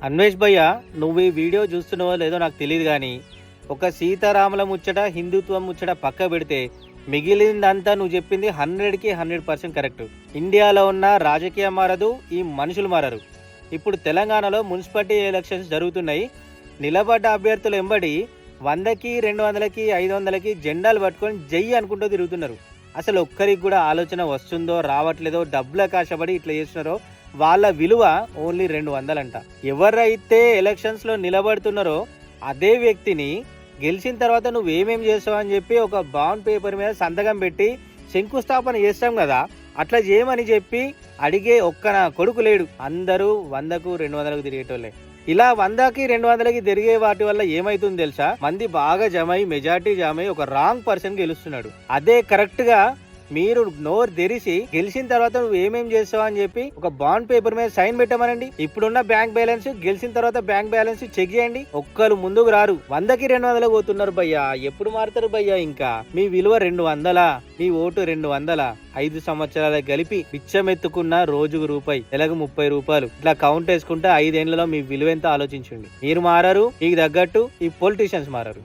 అన్వేష్ భయ్య, నువ్వు ఈ వీడియో చూస్తున్నావో లేదో నాకు తెలియదు కానీ ఒక సీతారాముల ముచ్చట హిందుత్వం ముచ్చట పక్క పెడితే మిగిలిందంతా నువ్వు చెప్పింది 100కి 100% కరెక్ట్. ఇండియాలో ఉన్న రాజకీయం మారదు, ఈ మనుషులు మారరు. ఇప్పుడు తెలంగాణలో మున్సిపాలిటీ ఎలక్షన్స్ జరుగుతున్నాయి. నిలబడ్డ అభ్యర్థులు ఎంబడి 100కి 200కి 500కి జెండాలు పట్టుకొని జై అనుకుంటూ తిరుగుతున్నారు. అసలు ఒక్కరికి కూడా ఆలోచన వస్తుందో రావట్లేదో, డబ్బుల కాశపడి ఇట్లా చేస్తున్నారో వాళ్ళ విలువ ఓన్లీ 200 అంట. ఎవరైతే ఎలక్షన్స్ లో నిలబడుతున్నారో అదే వ్యక్తిని గెలిచిన తర్వాత నువ్వేమేం చేస్తావు అని చెప్పి ఒక బాండ్ పేపర్ మీద సంతకం పెట్టి శంకుస్థాపన చేస్తాం కదా, అట్లా చేయమని చెప్పి అడిగే ఒక్క నా కొడుకు లేడు. అందరూ 100కు 200కు తిరిగేటోళ్ళే. ఇలా 100కి 200కి తిరిగే వాటి వల్ల ఏమైతుంది తెలుసా? మంది బాగా జమై మెజార్టీ జమై ఒక రాంగ్ పర్సన్ గెలుస్తున్నాడు. అదే కరెక్ట్ గా మీరు నోరు తెరిచి గెలిచిన తర్వాత నువ్వు ఏమేం చేస్తావు అని చెప్పి ఒక బాండ్ పేపర్ మీద సైన్ పెట్టమనండి. ఇప్పుడున్న బ్యాంక్ బ్యాలెన్స్ గెలిచిన తర్వాత బ్యాంక్ బ్యాలెన్స్ చెక్ చేయండి. ఒక్కరు ముందుకు రారు. 100కి 200 పోతున్నారు భయ్యా. ఎప్పుడు మారుతారు భయ్యా? ఇంకా మీ విలువ 200, మీ ఓటు 200. 5 సంవత్సరాలకు కలిపి పిచ్చమెత్తుకున్న రోజుకు రూపాయి, నెలకు 30 రూపాయలు. ఇట్లా కౌంట్ వేసుకుంటే 5 ఏళ్లలో మీ విలువ ఎంత ఆలోచించండి. మీరు మారరు, మీకు తగ్గట్టు ఈ పొలిటీషియన్స్ మారరు.